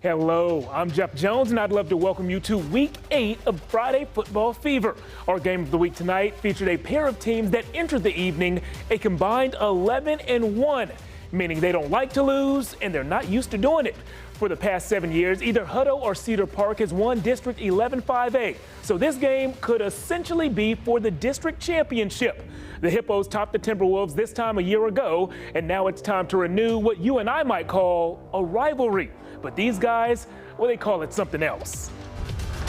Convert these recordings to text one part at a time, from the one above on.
Hello, I'm Jeff Jones, and I'd love to welcome you to Week 8 of Friday Football Fever. Our game of the week tonight featured a pair of teams that entered the evening a combined 11-1, meaning they don't like to lose and they're not used to doing it. For the past 7 years, either Hutto or Cedar Park has won District 11-5A, so this game could essentially be for the district championship. The Hippos topped the Timberwolves this time a year ago, and now it's time to renew what you and I might call a rivalry. But these guys, well, they call it something else.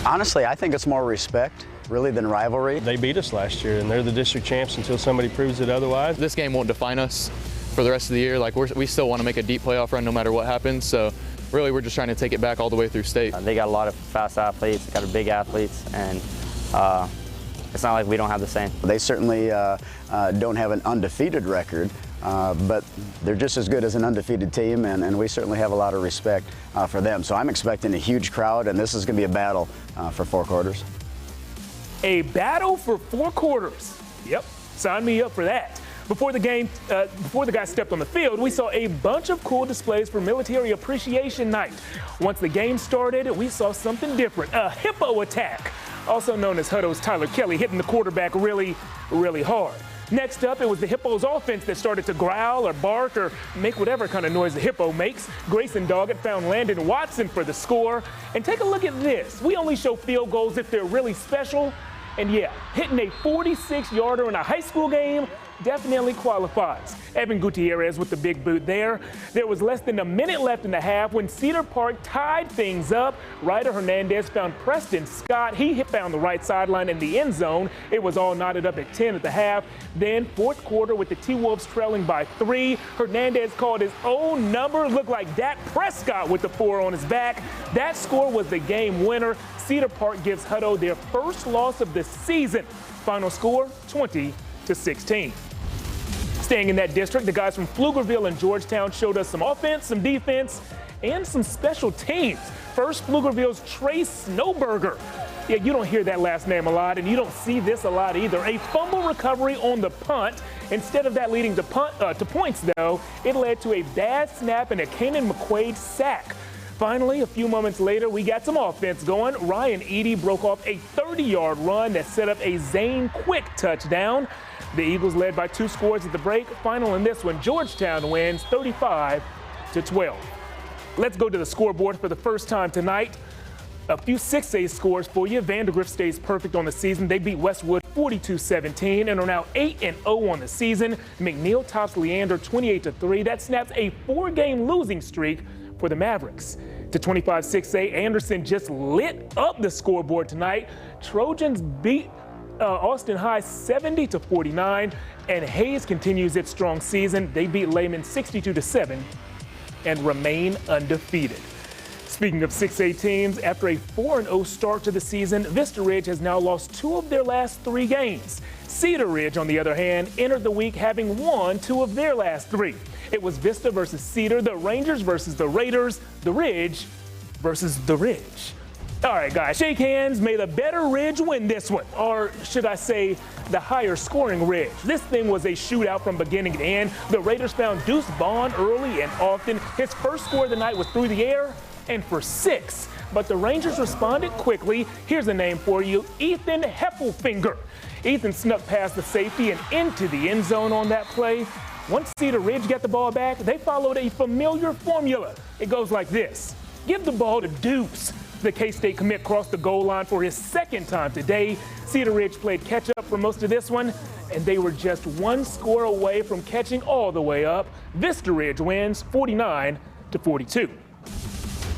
Honestly, I think it's more respect, really, than rivalry. They beat us last year, and they're the district champs until somebody proves it otherwise. This game won't define us for the rest of the year. Like, we still want to make a deep playoff run no matter what happens. So really, we're just trying to take it back all the way through state. They got a lot of fast athletes, got big athletes, and it's not like we don't have the same. They certainly don't have an undefeated record, but they're just as good as an undefeated team, and we certainly have a lot of respect for them. So I'm expecting a huge crowd, and this is going to be a battle for 4 quarters. A battle for 4 quarters. Yep, sign me up for that. Before the guys stepped on the field, we saw a bunch of cool displays for Military Appreciation Night. Once the game started, we saw something different, a hippo attack, also known as Hutto's Tyler Kelly, hitting the quarterback really, really hard. Next up, it was the Hippos offense that started to growl or bark or make whatever kind of noise the hippo makes. Grayson Doggett found Landon Watson for the score. And take a look at this. We only show field goals if they're really special. And yeah, hitting a 46-yarder in a high school game definitely qualifies. Evan Gutierrez with the big boot there. There was less than a minute left in the half when Cedar Park tied things up. Ryder Hernandez found Preston Scott. He found the right sideline in the end zone. It was all knotted up at 10 at the half. Then fourth quarter with the T-Wolves trailing by 3. Hernandez called his own number. Looked like Dak Prescott with the 4 on his back. That score was the game winner. Cedar Park gives Hutto their first loss of the season. Final score, 20-16. Staying in that district, the guys from Pflugerville and Georgetown showed us some offense, some defense, and some special teams. First, Pflugerville's Trey Snowberger. Yeah, you don't hear that last name a lot, and you don't see this a lot either. A fumble recovery on the punt. Instead of that leading to points, though, it led to a bad snap and a Kanan McQuaid sack. Finally, a few moments later, we got some offense going. Ryan Eady broke off a 30-yard run that set up a Zane Quick touchdown. The Eagles led by 2 scores at the break. Final in this one, Georgetown wins 35-12. Let's go to the scoreboard for the first time tonight. A few 6A scores for you. Vandergrift stays perfect on the season. They beat Westwood 42-17 and are now 8-0 on the season. McNeil tops Leander 28-3. That snaps a 4-game losing streak for the Mavericks. To 25-6A, Anderson just lit up the scoreboard tonight. Trojans beat Austin High 70-49, and Hayes continues its strong season. They beat Lehman 62-7 and remain undefeated. Speaking of 6A teams, after a 4-0 start to the season, Vista Ridge has now lost 2 of their last 3 games. Cedar Ridge, on the other hand, entered the week having won 2 of their last 3. It was Vista versus Cedar, the Rangers versus the Raiders, the Ridge versus the Ridge. All right, guys, shake hands. May the better Ridge win this one. Or should I say the higher scoring Ridge. This thing was a shootout from beginning to end. The Raiders found Deuce Vaughn early and often. His first score of the night was through the air and for 6. But the Rangers responded quickly. Here's a name for you, Ethan Heffelfinger. Ethan snuck past the safety and into the end zone on that play. Once Cedar Ridge got the ball back, they followed a familiar formula. It goes like this. Give the ball to Deuce. The K-State commit crossed the goal line for his 2nd time today. Cedar Ridge played catch-up for most of this one, and they were just 1 score away from catching all the way up. Vista Ridge wins 49-42.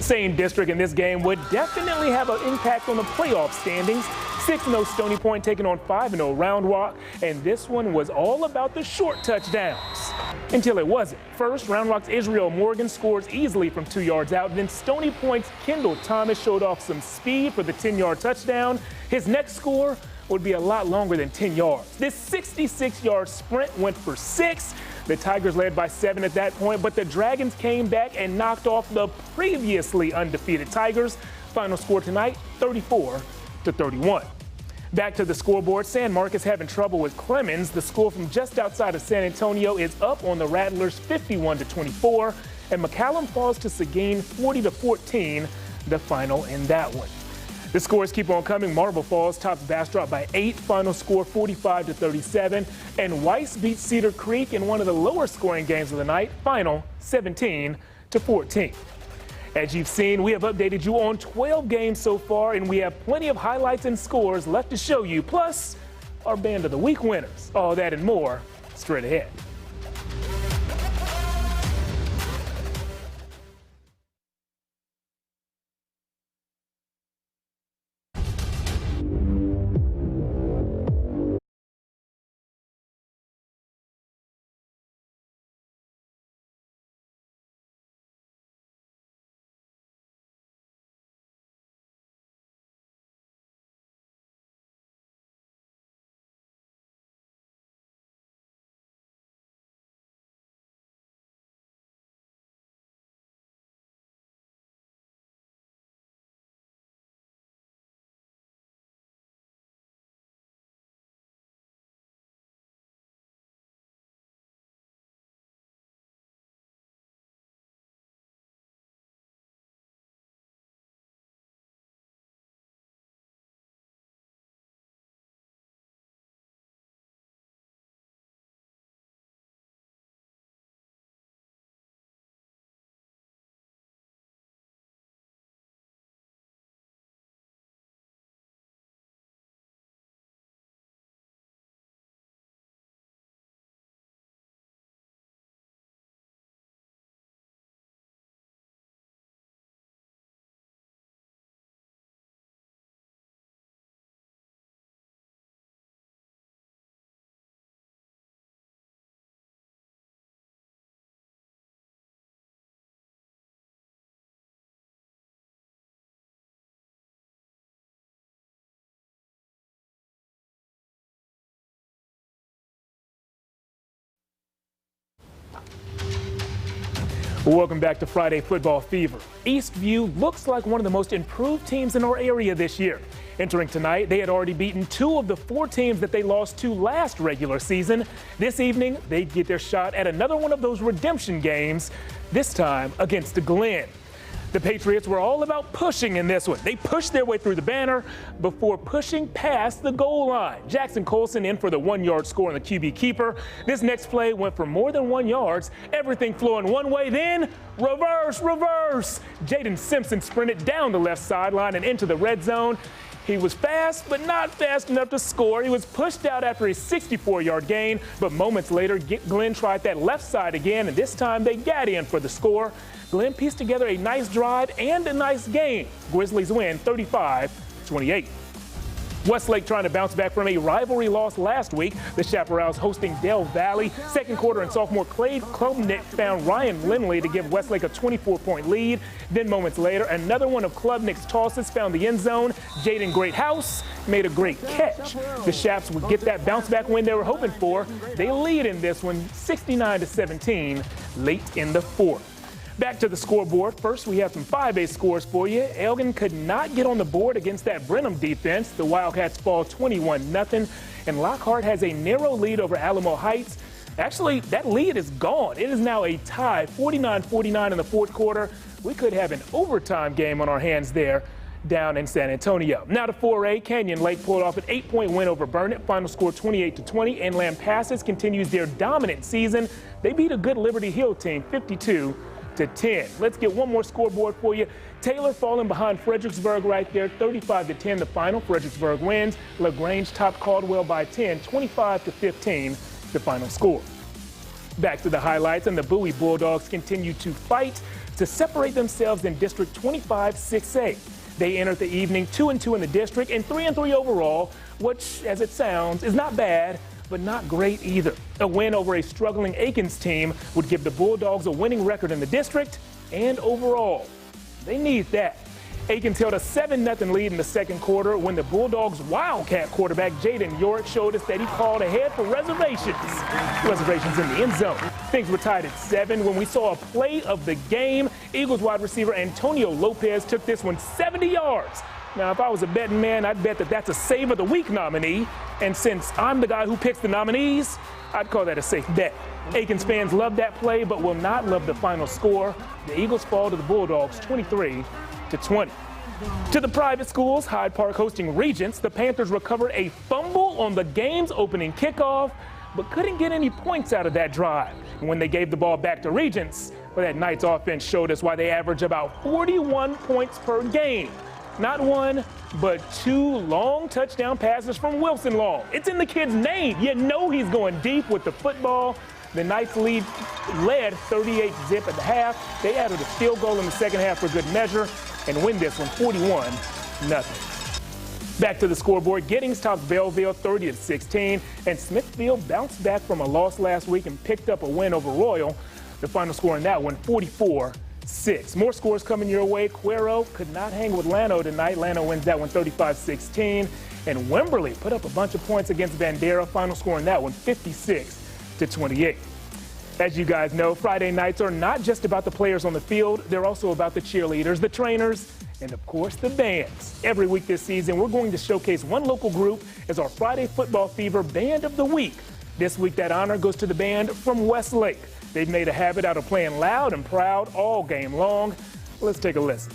Same district in this game would definitely have an impact on the playoff standings. 6-0 Stony Point taking on 5-0 Round Rock, and this one was all about the short touchdowns. Until it wasn't. First, Round Rock's Israel Morgan scores easily from 2 yards out. Then Stony Point's Kendall Thomas showed off some speed for the 10-yard touchdown. His next score would be a lot longer than 10 yards. This 66-yard sprint went for 6. The Tigers led by 7 at that point, but the Dragons came back and knocked off the previously undefeated Tigers. Final score tonight, 34-31. Back to the scoreboard, San Marcos having trouble with Clemens. The school from just outside of San Antonio is up on the Rattlers 51-24. and McCallum falls to Seguin 40-14, the final in that one. The scores keep on coming. Marble Falls tops Bastrop by 8, final score 45-37, and Weiss beats Cedar Creek in one of the lower scoring games of the night, final 17-14. As you've seen, we have updated you on 12 games so far, and we have plenty of highlights and scores left to show you, plus our Band of the Week winners. All that and more straight ahead. Welcome back to Friday Football Fever. Eastview looks like one of the most improved teams in our area this year. Entering tonight, they had already beaten 2 of the 4 teams that they lost to last regular season. This evening, they get their shot at another one of those redemption games, this time against Glenn. The Patriots were all about pushing in this one. They pushed their way through the banner before pushing past the goal line. Jackson Colson in for the 1-yard score on the QB keeper. This next play went for more than 1 yard. Everything flowing one way, then reverse. Jaden Simpson sprinted down the left sideline and into the red zone. He was fast, but not fast enough to score. He was pushed out after a 64-yard gain, but moments later, Glenn tried that left side again, and this time they got in for the score. Glenn pieced together a nice drive and a nice game. Grizzlies win 35-28. Westlake trying to bounce back from a rivalry loss last week. The Chaparrals hosting Del Valley. Second quarter, and sophomore Clay Klubnik found Ryan Lindley to give Westlake a 24-point lead. Then moments later, another one of Klubnik's tosses found the end zone. Jaden Greathouse made a great catch. The Chaps would get that bounce back win they were hoping for. They lead in this one 69-17 late in the fourth. Back to the scoreboard. First, we have some 5A scores for you. Elgin could not get on the board against that Brenham defense. The Wildcats fall 21-0, and Lockhart has a narrow lead over Alamo Heights. Actually, that lead is gone. It is now a tie, 49-49 in the fourth quarter. We could have an overtime game on our hands there down in San Antonio. Now to 4A, Canyon Lake pulled off an 8-point win over Burnett. Final score 28-20, and Lampasas continues their dominant season. They beat a good Liberty Hill team 52-10. Let's get one more scoreboard for you. Taylor falling behind Fredericksburg right there, 35-10 the final. Fredericksburg wins. LaGrange topped Caldwell by 10, 25-15 the final score. Back to the highlights, and the Bowie Bulldogs continue to fight to separate themselves in District 25 6A. They entered the evening 2-2 in the district and 3-3 overall, which, as it sounds, is not bad, but not great either. A win over a struggling Aikens team would give the Bulldogs a winning record in the district and overall. They need that. Aikens held a 7-0 lead in the second quarter when the Bulldogs' Wildcat quarterback Jaden York showed us that he called ahead for reservations in the end zone. Things were tied at 7 when we saw a play of the game. Eagles wide receiver Antonio Lopez took this one 70 yards Now, if I was a betting man, I'd bet that that's a Save of the Week nominee. And since I'm the guy who picks the nominees, I'd call that a safe bet. Aikens fans love that play, but will not love the final score. The Eagles fall to the Bulldogs 23-20. To the private schools, Hyde Park hosting Regents, the Panthers recovered a fumble on the game's opening kickoff, but couldn't get any points out of that drive. And when they gave the ball back to Regents, well, that Knights offense showed us why they average about 41 points per game. Not one, but two long touchdown passes from Wilson Long. It's in the kid's name. You know he's going deep with the football. The Knights led 38-0 at the half. They added a field goal in the second half for good measure and win this one 41-0. Back to the scoreboard, Giddings topped Belleville 30-16, and Smithfield bounced back from a loss last week and picked up a win over Royal. The final score in that one, 44-6. More scores coming your way. Cuero could not hang with Llano tonight. Llano wins that one 35-16. And Wimberley put up a bunch of points against Bandera. Final score in that one, 56-28. As you guys know, Friday nights are not just about the players on the field. They're also about the cheerleaders, the trainers, and of course the bands. Every week this season, we're going to showcase one local group as our Friday Football Fever Band of the Week. This week, that honor goes to the band from Westlake. They've made a habit out of playing loud and proud all game long. Let's take a listen.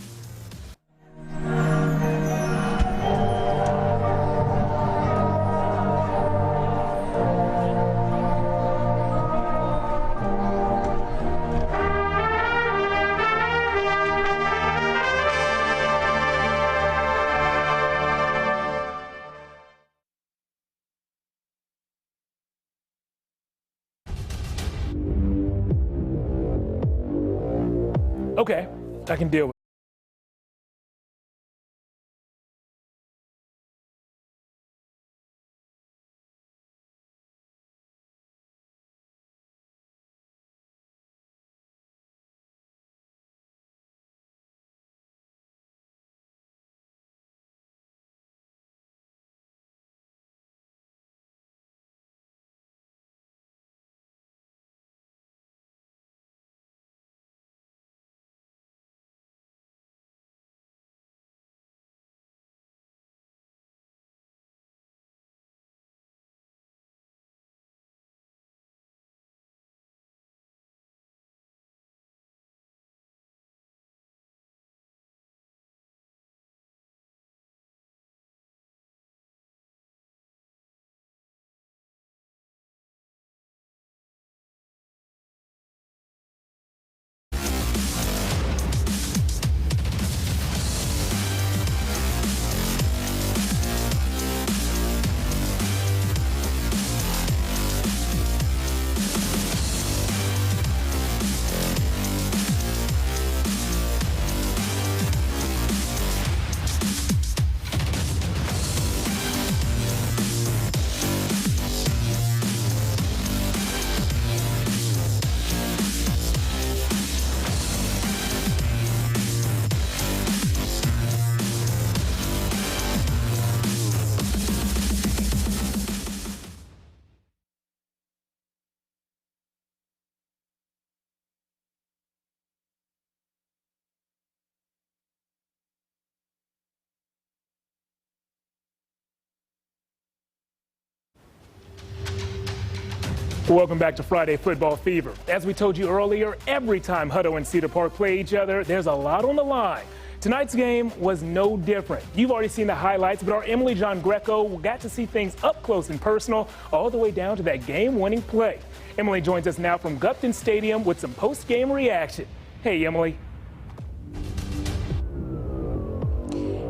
Okay, I can deal with it. Welcome back to Friday Football Fever. As we told you earlier, every time Hutto and Cedar Park play each other, there's a lot on the line. Tonight's game was no different. You've already seen the highlights, but our Emily Giangreco got to see things up close and personal, all the way down to that game-winning play. Emily joins us now from Gupton Stadium with some post-game reaction. Hey, Emily.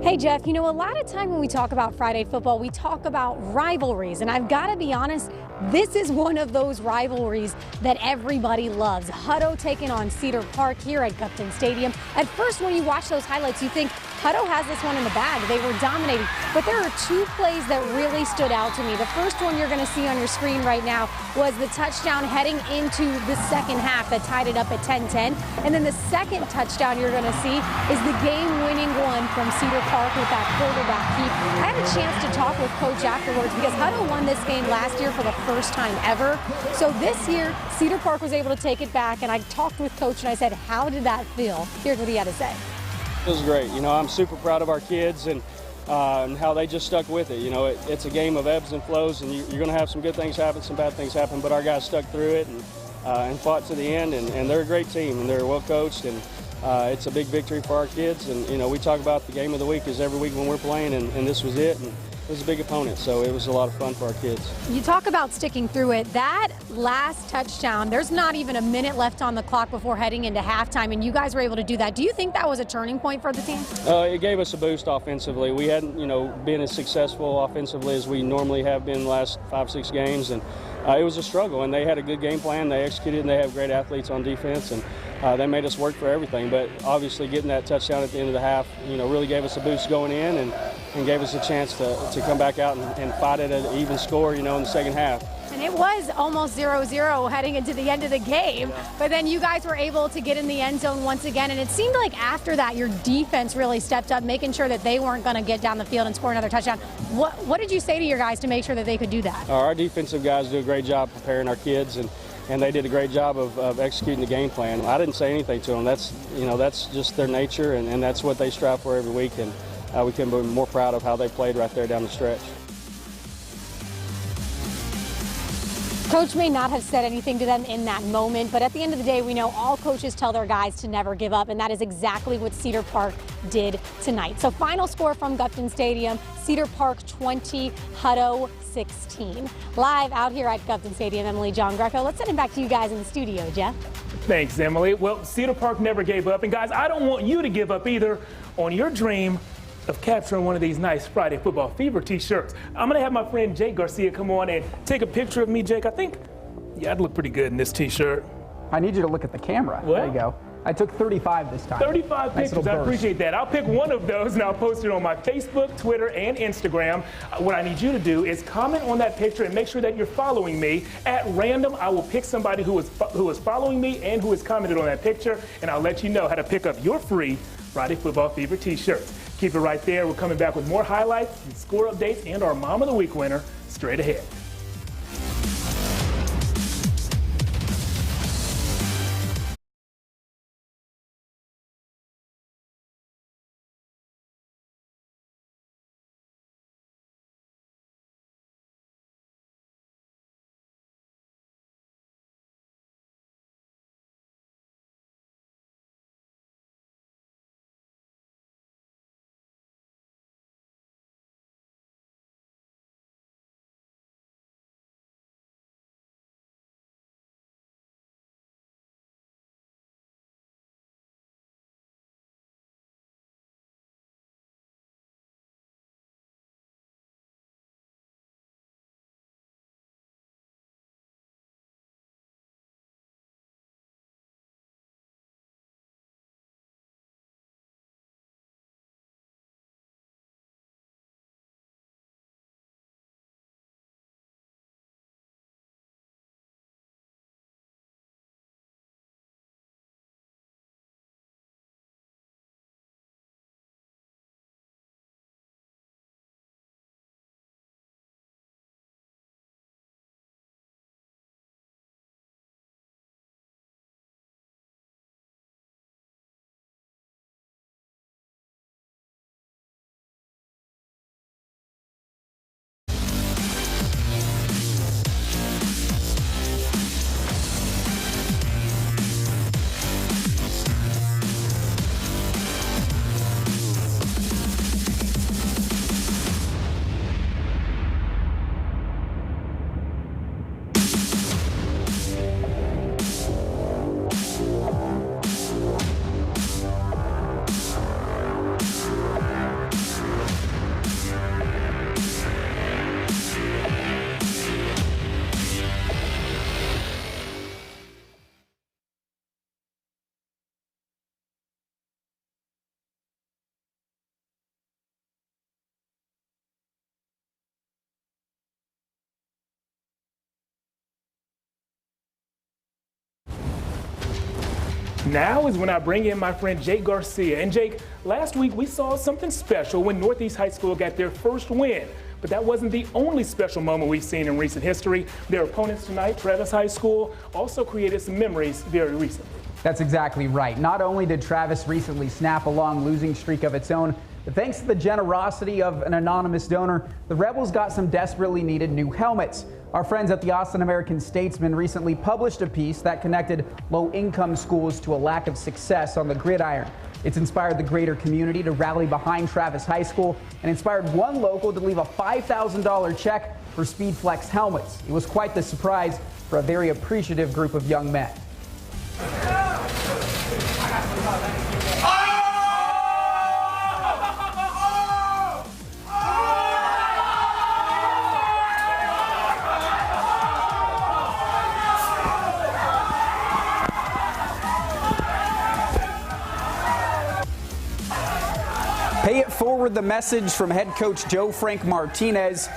Hey, Jeff, you know, a lot of time when we talk about Friday football, we talk about rivalries. And I've got to be honest, this is one of those rivalries that everybody loves. Hutto taking on Cedar Park here at Gupton Stadium. At first, when you watch those highlights, you think Hutto has this one in the bag. They were dominating. But there are two plays that really stood out to me. The first one you're going to see on your screen right now was the touchdown heading into the second half that tied it up at 10-10. And then the second touchdown you're going to see is the game-winning one from Cedar Park with that quarterback keep. I had a chance to talk with Coach afterwards because Hutto won this game last year for the first time ever. So this year, Cedar Park was able to take it back, and I talked with Coach and I said, how did that feel? Here's what he had to say. It was great. You know, I'm super proud of our kids, and and how they just stuck with it. You know, it's a game of ebbs and flows, and you're going to have some good things happen, some bad things happen, but our guys stuck through it and fought to the end, and they're a great team, and they're well coached, and it's a big victory for our kids. And, you know, we talk about the game of the week is every week when we're playing, and this was it. And it was a big opponent, so it was a lot of fun for our kids. You talk about sticking through it. That last touchdown, there's not even a minute left on the clock before heading into halftime, and you guys were able to do that. Do you think that was a turning point for the team? It gave us a boost offensively. We hadn't, you know, been as successful offensively as we normally have been the last 5-6 games, and it was a struggle. And they had a good game plan. They executed, and they have great athletes on defense, and they made us work for everything. But obviously, getting that touchdown at the end of the half, you know, really gave us a boost going in, and gave us a chance to come back out and fight at an even score, you know, in the second half. And it was almost 0-0 heading into the end of the game, but then you guys were able to get in the end zone once again, and it seemed like after that your defense really stepped up, making sure that they weren't going to get down the field and score another touchdown. What did you say to your guys to make sure that they could do that? Our defensive guys do a great job preparing our kids, and they did a great job of executing the game plan. I didn't say anything to them. That's, you know, that's just their nature, and that's what they strive for every week, and we couldn't be more proud of how they played right there down the stretch. Coach may not have said anything to them in that moment, but at the end of the day, we know all coaches tell their guys to never give up, and that is exactly what Cedar Park did tonight. So final score from Gupton Stadium, Cedar Park 20, Hutto 16. Live out here at Gupton Stadium, Emily Giangreco. Let's send it back to you guys in the studio, Jeff. Thanks, Emily. Well, Cedar Park never gave up, and guys, I don't want you to give up either on your dream of capturing one of these nice Friday Football Fever t-shirts. I'm going to have my friend Jake Garcia come on and take a picture of me, Jake. I think, yeah, I'd look pretty good in this t-shirt. I need you to look at the camera. What? There you go. I took 35 this time. 35 nice pictures. I appreciate that. I'll pick one of those and I'll post it on my Facebook, Twitter, and Instagram. What I need you to do is comment on that picture and make sure that you're following me. At random, I will pick somebody who is following me and who has commented on that picture, and I'll let you know how to pick up your free Friday Football Fever t-shirts. Keep it right there. We're coming back with more highlights and score updates and our Mom of the Week winner straight ahead. Now is when I bring in my friend Jake Garcia. And Jake, last week we saw something special when Northeast High School got their first win. But that wasn't the only special moment we've seen in recent history. Their opponents tonight, Travis High School, also created some memories very recently. That's exactly right. Not only did Travis recently snap a long losing streak of its own, But thanks to the generosity of an anonymous donor, the Rebels got some desperately needed new helmets. Our friends at the Austin American-Statesman recently published a piece that connected low-income schools to a lack of success on the gridiron. It's inspired the greater community to rally behind Travis High School and inspired one local to leave a $5,000 check for SpeedFlex helmets. It was quite the surprise for a very appreciative group of young men. Pay it forward, the message from head coach Joe Frank Martinez.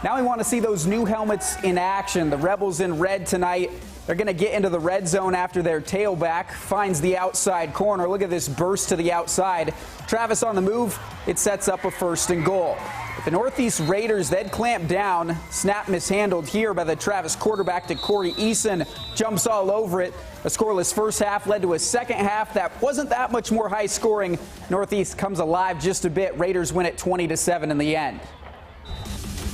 Now we want to see those new helmets in action. The Rebels in red tonight. They're going to get into the red zone after their tailback finds the outside corner. Look at this burst to the outside. Travis on the move. It sets up a 1st and goal. But the Northeast Raiders, they'd clamp down. Snap mishandled here by the Travis quarterback to Corey Eason. Jumps all over it. A scoreless first half led to a second half that wasn't that much more high scoring. Northeast comes alive just a bit. Raiders win it 20-7 in the end.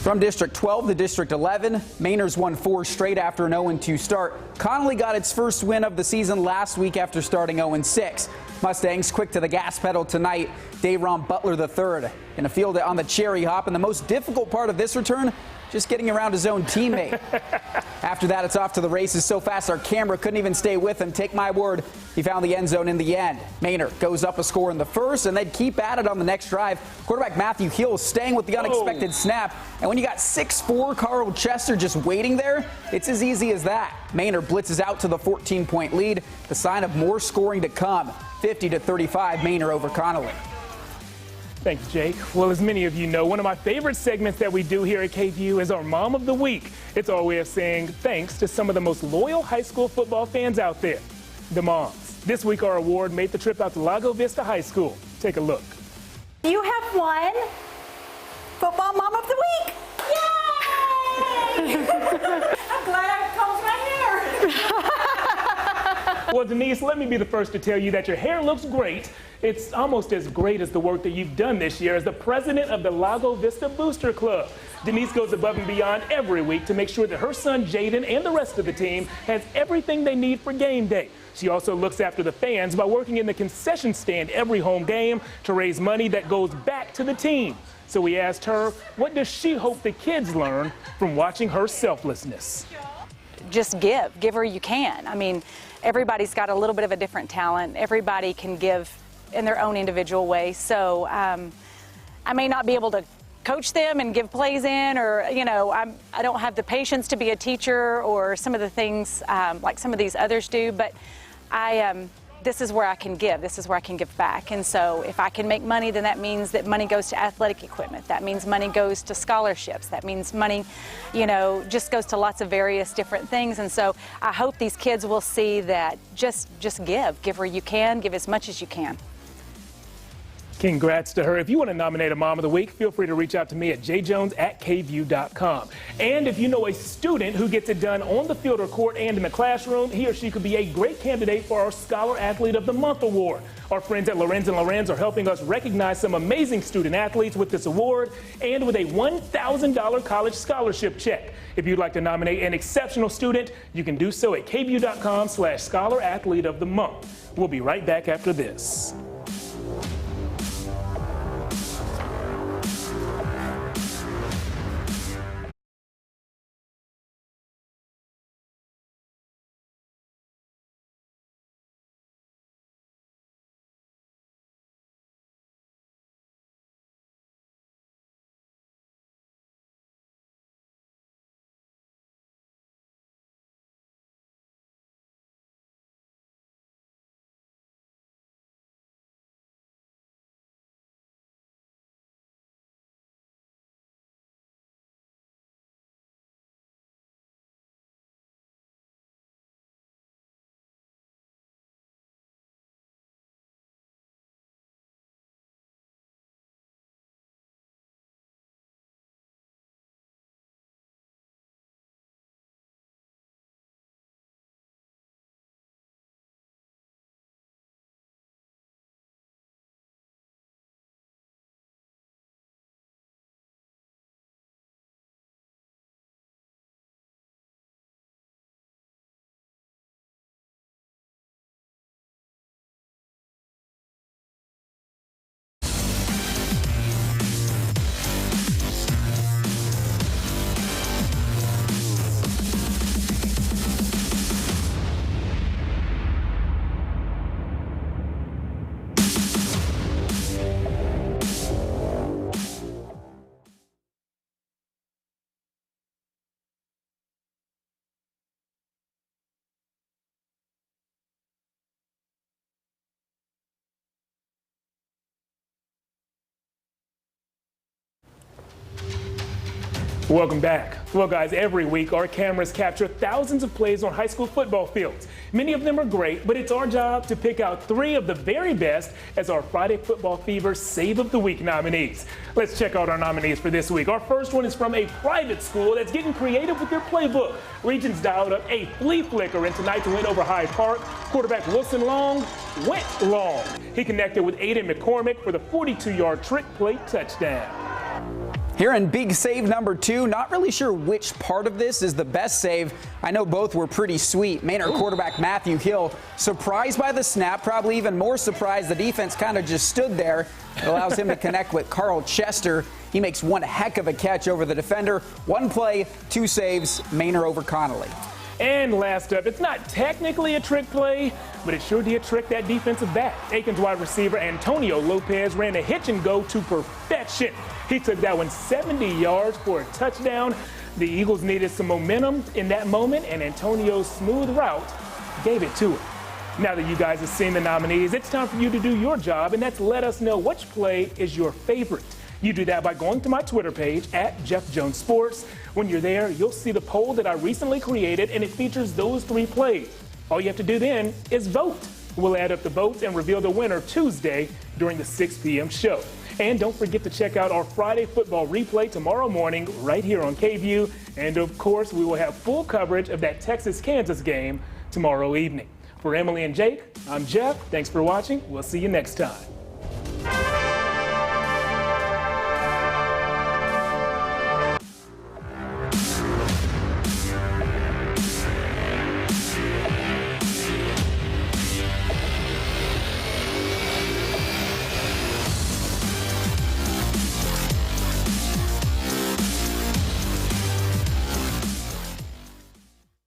From District 12 to District 11, Mainers won 4 straight after an 0-2 start. Connolly got its first win of the season last week after starting 0-6. Mustangs quick to the gas pedal tonight. Dayron Butler III going to field it on the cherry hop. And the most difficult part of this return, just getting around his own teammate. After that, it's off to the races so fast our camera couldn't even stay with him. Take my word, he found the end zone in the end. Maynard goes up a score in the first, and they'd keep at it on the next drive. Quarterback Matthew Hill staying with the unexpected snap. And when you got 6'4" Carl Chester just waiting there, it's as easy as that. Maynard blitzes out to the 14-point lead, the sign of more scoring to come. 50-35, Maynard over Connolly. Thanks, Jake. Well, as many of you know, one of my favorite segments that we do here at KVUE is our Mom of the Week. It's our way of saying thanks to some of the most loyal high school football fans out there, the moms. This week, our award made the trip out to Lago Vista High School. Take a look. You have won Football Mom of the Week. Yay! I'm glad I combed my hair. Well, Denise, let me be the first to tell you that your hair looks great. It's almost as great as the work that you've done this year as the president of the Lago Vista Booster Club. Denise goes above and beyond every week to make sure that her son Jaden and the rest of the team has everything they need for game day. She also looks after the fans by working in the concession stand every home game to raise money that goes back to the team. So we asked her, what does she hope the kids learn from watching her selflessness? Just give where you can. I mean, everybody's got a little bit of a different talent. Everybody can give in their own individual way. So I may not be able to coach them and give plays in, or, you know, I don't have the patience to be a teacher or some of the things like some of these others do, but this is where I can give. This is where I can give back. And so if I can make money, then that means that money goes to athletic equipment. That means money goes to scholarships. That means money, you know, just goes to lots of various different things. And so I hope these kids will see that just give where you can, give as much as you can. Congrats to her. If you want to nominate a Mom of the Week, feel free to reach out to me at jjones@kvue.com. And if you know a student who gets it done on the field or court and in the classroom, he or she could be a great candidate for our Scholar Athlete of the Month award. Our friends at Lorenz & Lorenz are helping us recognize some amazing student athletes with this award and with a $1,000 college scholarship check. If you'd like to nominate an exceptional student, you can do so at kvue.com/Scholar Athlete of the Month. We'll be right back after this. Welcome back. Well, guys, every week our cameras capture thousands of plays on high school football fields. Many of them are great, but it's our job to pick out 3 of the very best as our Friday Football Fever Save of the Week nominees. Let's check out our nominees for this week. Our first one is from a private school that's getting creative with their playbook. Regents dialed up a flea flicker in tonight's win over Hyde Park. Quarterback Wilson Long went long. He connected with Aiden McCormick for the 42-yard trick play touchdown. Here in big save number 2, not really sure which part of this is the best save. I know both were pretty sweet. Manor quarterback Matthew Hill surprised by the snap, probably even more surprised the defense kind of just stood there. It allows him to connect with Carl Chester. He makes one heck of a catch over the defender. 1 play, 2 saves, Manor over Connolly. And last up, it's not technically a trick play, but it sure did trick that defensive back. Aiken's wide receiver Antonio Lopez ran a hitch and go to perfection. He took that one 70 yards for a touchdown. The Eagles needed some momentum in that moment, and Antonio's smooth route gave it to him. Now that you guys have seen the nominees, it's time for you to do your job, and that's let us know which play is your favorite. You do that by going to my Twitter page @JeffJonesSports. When you're there, you'll see the poll that I recently created, and it features those 3 plays. All you have to do then is vote. We'll add up the votes and reveal the winner Tuesday during the 6 p.m. show. And don't forget to check out our Friday football replay tomorrow morning right here on KVUE. And of course, we will have full coverage of that Texas-Kansas game tomorrow evening. For Emily and Jake, I'm Jeff. Thanks for watching. We'll see you next time.